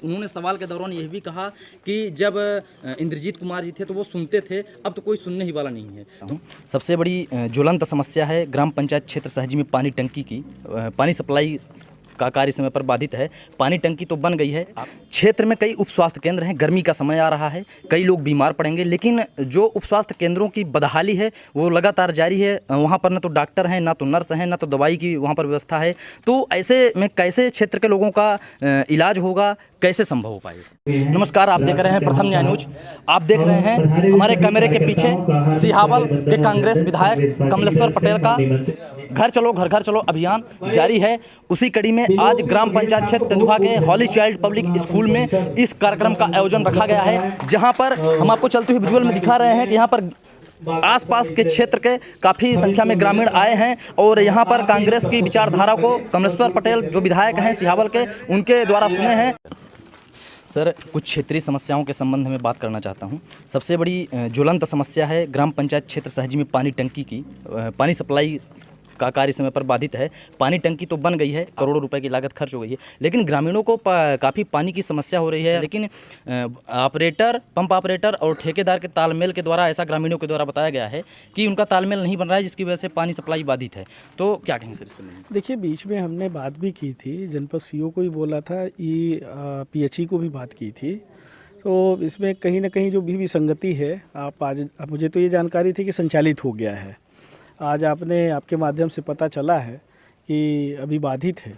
उन्होंने सवाल के दौरान यह भी कहा कि जब इंद्रजीत कुमार जी थे तो वो सुनते थे, अब तो कोई सुनने ही वाला नहीं है। तो सबसे बड़ी ज्वलंत समस्या है ग्राम पंचायत क्षेत्र सहजी में पानी टंकी की। पानी सप्लाई का कार्य समय पर बाधित है। पानी टंकी तो बन गई है, क्षेत्र में कई उप स्वास्थ्य केंद्र हैं, गर्मी का समय आ रहा है, कई लोग बीमार पड़ेंगे, लेकिन जो उप स्वास्थ्य केंद्रों की बदहाली है वो लगातार जारी है। वहाँ पर न तो डॉक्टर हैं, ना तो नर्स हैं, ना तो दवाई की वहाँ पर व्यवस्था है। तो ऐसे में कैसे क्षेत्र के लोगों का इलाज होगा, कैसे संभव हो पाएगा? नमस्कार, आप देख रहे हैं प्रथम न्याय न्यूज। आप देख रहे हैं हमारे कैमरे के पीछे सिहावल के कांग्रेस विधायक कमलेश्वर पटेल का घर चलो घर घर चलो अभियान जारी है। उसी कड़ी में आज ग्राम पंचायत क्षेत्र तेंदुआ के हॉली चाइल्ड पब्लिक स्कूल में इस कार्यक्रम का आयोजन रखा गया है, जहां पर हम आपको चलते हुए विजुअल में दिखा रहे हैं कि यहां पर आसपास के क्षेत्र के काफ़ी संख्या में ग्रामीण आए हैं और यहाँ पर कांग्रेस की विचारधारा को कमलेश्वर पटेल जो विधायक हैं सिहावल के, उनके द्वारा सुने हैं। सर, कुछ क्षेत्रीय समस्याओं के संबंध में बात करना चाहता हूं। सबसे बड़ी ज्वलंत समस्या है ग्राम पंचायत क्षेत्र सहजी में पानी टंकी की। पानी सप्लाई का कार्य समय पर बाधित है। पानी टंकी तो बन गई है, करोड़ों रुपए की लागत खर्च हो गई है, लेकिन ग्रामीणों को काफ़ी पानी की समस्या हो रही है। लेकिन ऑपरेटर, पंप ऑपरेटर और ठेकेदार के तालमेल के द्वारा ऐसा ग्रामीणों के द्वारा बताया गया है कि उनका तालमेल नहीं बन रहा है, जिसकी वजह से पानी सप्लाई बाधित है। तो क्या कहेंगे सर इस समय? देखिए, बीच में हमने बात भी की थी, जनपद सीओ को भी बोला था, PHE को भी बात की थी। तो इसमें कहीं ना कहीं जो भी विसंगति है, आज मुझे तो ये जानकारी थी कि संचालित हो गया है। आज आपके माध्यम से पता चला है कि अभी बाधित है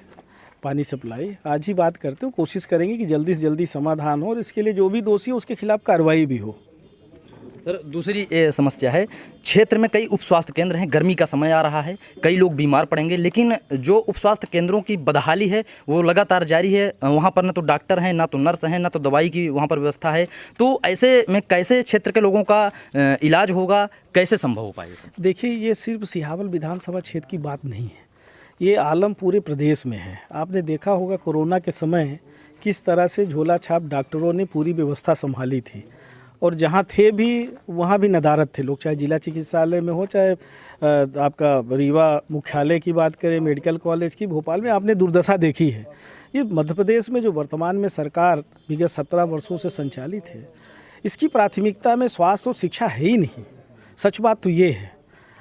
पानी सप्लाई। आज ही बात करते हो, कोशिश करेंगे कि जल्दी से जल्दी समाधान हो और इसके लिए जो भी दोषी हो उसके खिलाफ कार्रवाई भी हो। सर, दूसरी समस्या है, क्षेत्र में कई उप स्वास्थ्य केंद्र हैं, गर्मी का समय आ रहा है, कई लोग बीमार पड़ेंगे, लेकिन जो उप स्वास्थ्य केंद्रों की बदहाली है वो लगातार जारी है। वहाँ पर न तो डॉक्टर हैं, ना तो नर्स हैं, ना तो दवाई की वहाँ पर व्यवस्था है। तो ऐसे में कैसे क्षेत्र के लोगों का इलाज होगा, कैसे संभव हो पाएगा? देखिए, ये सिर्फ सिहावल विधानसभा क्षेत्र की बात नहीं है, ये आलम पूरे प्रदेश में है। आपने देखा होगा कोरोना के समय किस तरह से झोला छाप डॉक्टरों ने पूरी व्यवस्था संभाली थी, और जहाँ थे भी वहाँ भी नदारत थे लोग, चाहे जिला चिकित्सालय में हो, चाहे आपका रीवा मुख्यालय की बात करें, मेडिकल कॉलेज की, भोपाल में आपने दुर्दशा देखी है। ये मध्य प्रदेश में जो वर्तमान में सरकार विगत 17 वर्षों से संचालित है, इसकी प्राथमिकता में स्वास्थ्य और शिक्षा है ही नहीं। सच बात तो ये है।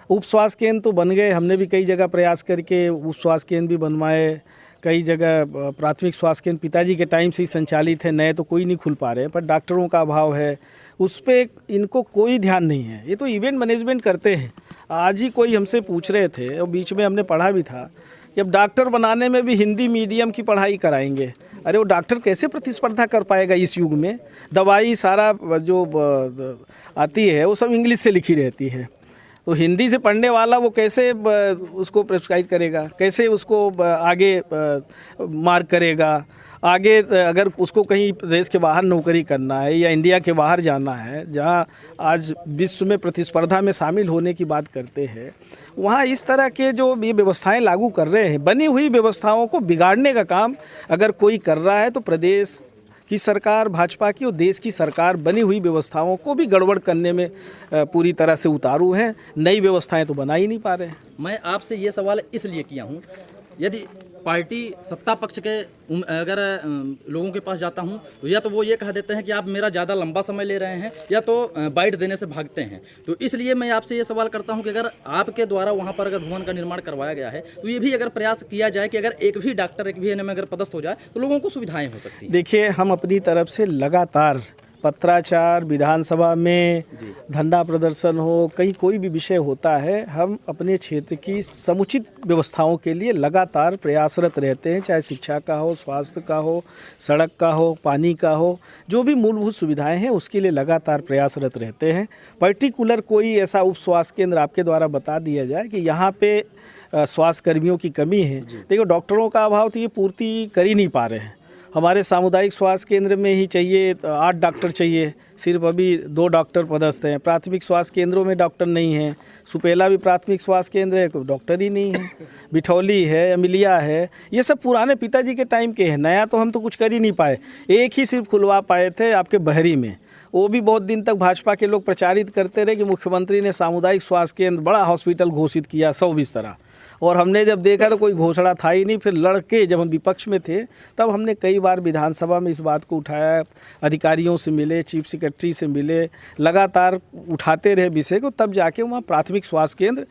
उप स्वास्थ्य केंद्र तो बन गए, हमने भी कई जगह प्रयास करके उप स्वास्थ्य केंद्र भी बनवाए, कई जगह प्राथमिक स्वास्थ्य केंद्र पिताजी के टाइम से ही संचालित है, नए तो कोई नहीं खुल पा रहे हैं, पर डॉक्टरों का अभाव है, उस पर इनको कोई ध्यान नहीं है। ये तो इवेंट मैनेजमेंट करते हैं। आज ही कोई हमसे पूछ रहे थे और बीच में हमने पढ़ा भी था कि अब डॉक्टर बनाने में भी हिंदी मीडियम की पढ़ाई कराएंगे। अरे वो डॉक्टर कैसे प्रतिस्पर्धा कर पाएगा इस युग में? दवाई सारा जो आती है वो सब इंग्लिश से लिखी रहती है, तो हिंदी से पढ़ने वाला वो कैसे उसको प्रिस्क्राइब करेगा, कैसे उसको आगे मार्क करेगा? आगे अगर उसको कहीं देश के बाहर नौकरी करना है या इंडिया के बाहर जाना है, जहां आज विश्व में प्रतिस्पर्धा में शामिल होने की बात करते हैं, वहां इस तरह के जो ये व्यवस्थाएं लागू कर रहे हैं, बनी हुई व्यवस्थाओं को बिगाड़ने का काम अगर कोई कर रहा है तो प्रदेश की सरकार, भाजपा की, और देश की सरकार बनी हुई व्यवस्थाओं को भी गड़बड़ करने में पूरी तरह से उतारू हैं। नई व्यवस्थाएं तो बना ही नहीं पा रहे हैं। मैं आपसे ये सवाल इसलिए किया हूँ, यदि पार्टी सत्ता पक्ष के अगर लोगों के पास जाता हूं तो या तो वो ये कह देते हैं कि आप मेरा ज़्यादा लंबा समय ले रहे हैं, या तो बाइट देने से भागते हैं। तो इसलिए मैं आपसे ये सवाल करता हूं कि अगर आपके द्वारा वहां पर अगर भवन का निर्माण करवाया गया है तो ये भी अगर प्रयास किया जाए कि अगर एक भी डॉक्टर, एक भी एनएम अगर पदस्थ हो जाए तो लोगों को सुविधाएँ हो सकती हैं। देखिए, हम अपनी तरफ से लगातार पत्राचार, विधानसभा में धरना प्रदर्शन हो, कहीं कोई भी विषय होता है, हम अपने क्षेत्र की समुचित व्यवस्थाओं के लिए लगातार प्रयासरत रहते हैं, चाहे शिक्षा का हो, स्वास्थ्य का हो, सड़क का हो, पानी का हो, जो भी मूलभूत सुविधाएं हैं उसके लिए लगातार प्रयासरत रहते हैं। पर्टिकुलर कोई ऐसा उप स्वास्थ्य केंद्र आपके द्वारा बता दिया जाए कि यहाँ पे स्वास्थ्य कर्मियों की कमी है, देखो डॉक्टरों का अभाव तो ये पूर्ति कर ही नहीं पा रहे हैं। हमारे सामुदायिक स्वास्थ्य केंद्र में ही चाहिए 8 डॉक्टर चाहिए, सिर्फ अभी 2 डॉक्टर पदस्थ हैं। प्राथमिक स्वास्थ्य केंद्रों में डॉक्टर नहीं है। सुपेला भी प्राथमिक स्वास्थ्य केंद्र है, कोई डॉक्टर ही नहीं है। बिठौली है, अमिलिया है, ये सब पुराने पिताजी के टाइम के हैं, नया तो हम तो कुछ कर ही नहीं पाए। एक ही सिर्फ खुलवा पाए थे आपके बहरी में, वो भी बहुत दिन तक भाजपा के लोग प्रचारित करते रहे कि मुख्यमंत्री ने सामुदायिक स्वास्थ्य केंद्र बड़ा हॉस्पिटल घोषित किया 100 बिस्तर। और हमने जब देखा तो कोई घोषणा था ही नहीं। फिर लड़के जब हम विपक्ष में थे तब हमने कई बार विधानसभा में इस बात को उठाया, अधिकारियों से मिले, चीफ सेक्रेटरी से मिले, लगातार उठाते रहे विषय को, तब जाके वहाँ प्राथमिक स्वास्थ्य केंद्र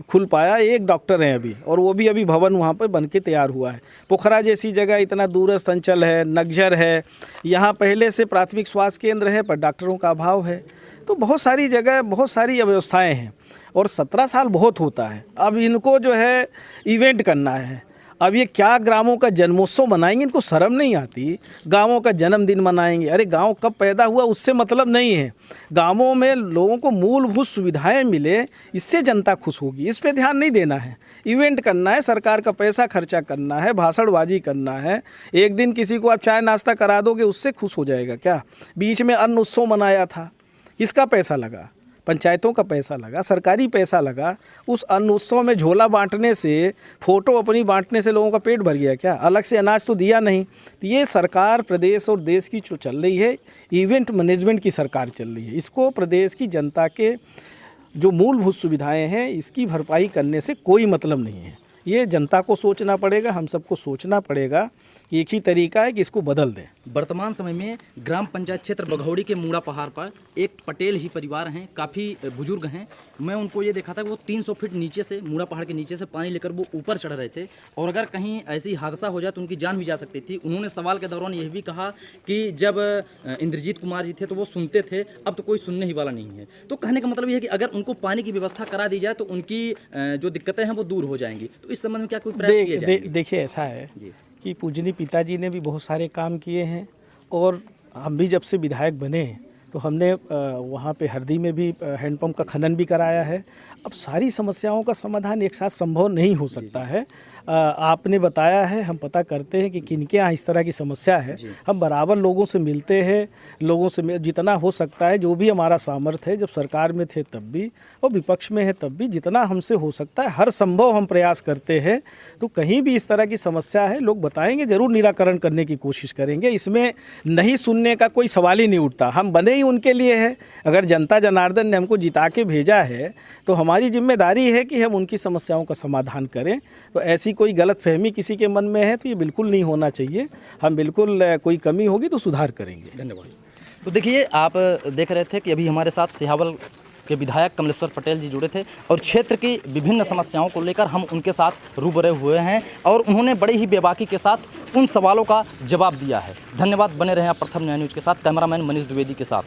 खुल पाया। एक डॉक्टर हैं अभी, और वो भी अभी भवन वहाँ पर बन के तैयार हुआ है। पोखरा जैसी जगह इतना दूरस्थ अंचल है, नगझर है, यहाँ पहले से प्राथमिक स्वास्थ्य केंद्र है पर डॉक्टरों का अभाव है। तो बहुत सारी जगह बहुत सारी अव्यवस्थाएं हैं, और 17 साल बहुत होता है। अब इनको जो है इवेंट करना है। अब ये क्या ग्रामों का जन्मोत्सव मनाएंगे, इनको शर्म नहीं आती? गांवों का जन्मदिन मनाएंगे, अरे गांव कब पैदा हुआ उससे मतलब नहीं है। गांवों में लोगों को मूलभूत सुविधाएं मिले, इससे जनता खुश होगी। इस पे ध्यान नहीं देना है। इवेंट करना है, सरकार का पैसा खर्चा करना है, भाषणबाजी करना है। एक दिन किसी को आप चाय नाश्ता करा दोगे, उससे खुश हो जाएगा क्या? बीच में अन्न उत्सव मनाया था, किसका पैसा लगा? पंचायतों का पैसा लगा, सरकारी पैसा लगा। उस अन्न उत्सव में झोला बांटने से, फोटो अपनी बांटने से लोगों का पेट भर गया क्या? अलग से अनाज तो दिया नहीं। तो ये सरकार प्रदेश और देश की जो चल रही है, इवेंट मैनेजमेंट की सरकार चल रही है। इसको प्रदेश की जनता के जो मूलभूत सुविधाएं हैं, इसकी भरपाई करने से कोई मतलब नहीं है। ये जनता को सोचना पड़ेगा, हम सबको सोचना पड़ेगा कि एक ही तरीका है कि इसको बदल दें। वर्तमान समय में ग्राम पंचायत क्षेत्र बघौड़ी के मूड़ा पहाड़ पर एक पटेल ही परिवार हैं, काफ़ी बुजुर्ग हैं। मैं उनको ये देखा था कि वो 300 फीट नीचे से, मूड़ा पहाड़ के नीचे से पानी लेकर वो ऊपर चढ़ रहे थे, और अगर कहीं ऐसी हादसा हो जाए तो उनकी जान भी जा सकती थी। उन्होंने सवाल के दौरान यह भी कहा कि जब इंद्रजीत कुमार जी थे तो वो सुनते थे, अब तो कोई सुनने ही वाला नहीं है। तो कहने का मतलब ये है कि अगर उनको पानी की व्यवस्था करा दी जाए तो उनकी जो दिक्कतें हैं वो दूर हो जाएंगी। तो इस संबंध में क्या कोई प्रयास किए जाएंगे? देखिए, ऐसा है कि पूजनीय पिताजी ने भी बहुत सारे काम किए हैं, और हम भी जब से विधायक बने तो हमने वहाँ पे हरदी में भी हैंडपम्प का खनन भी कराया है। अब सारी समस्याओं का समाधान एक साथ संभव नहीं हो सकता है। आपने बताया है, हम पता करते हैं कि किनके यहाँ इस तरह की समस्या है। हम बराबर लोगों से मिलते हैं, लोगों से जितना हो सकता है, जो भी हमारा सामर्थ्य है, जब सरकार में थे तब भी और विपक्ष में है तब भी, जितना हमसे हो सकता है हर संभव हम प्रयास करते हैं। तो कहीं भी इस तरह की समस्या है, लोग बताएंगे, ज़रूर निराकरण करने की कोशिश करेंगे। इसमें नहीं सुनने का कोई सवाल ही नहीं उठता। हम बने उनके लिए है। अगर जनता जनार्दन ने हमको जिता के भेजा है तो हमारी जिम्मेदारी है कि हम उनकी समस्याओं का समाधान करें। तो ऐसी कोई गलतफहमी किसी के मन में है तो ये बिल्कुल नहीं होना चाहिए। हम बिल्कुल कोई कमी होगी तो सुधार करेंगे। धन्यवाद। तो देखिए, आप देख रहे थे कि अभी हमारे साथ सिहावल के विधायक कमलेश्वर पटेल जी जुड़े थे, और क्षेत्र की विभिन्न समस्याओं को लेकर हम उनके साथ रूबरू हुए हैं, और उन्होंने बड़ी ही बेबाकी के साथ उन सवालों का जवाब दिया है। धन्यवाद। बने रहें आप प्रथम न्याय न्यूज़ के साथ। कैमरामैन मनीष द्विवेदी के साथ।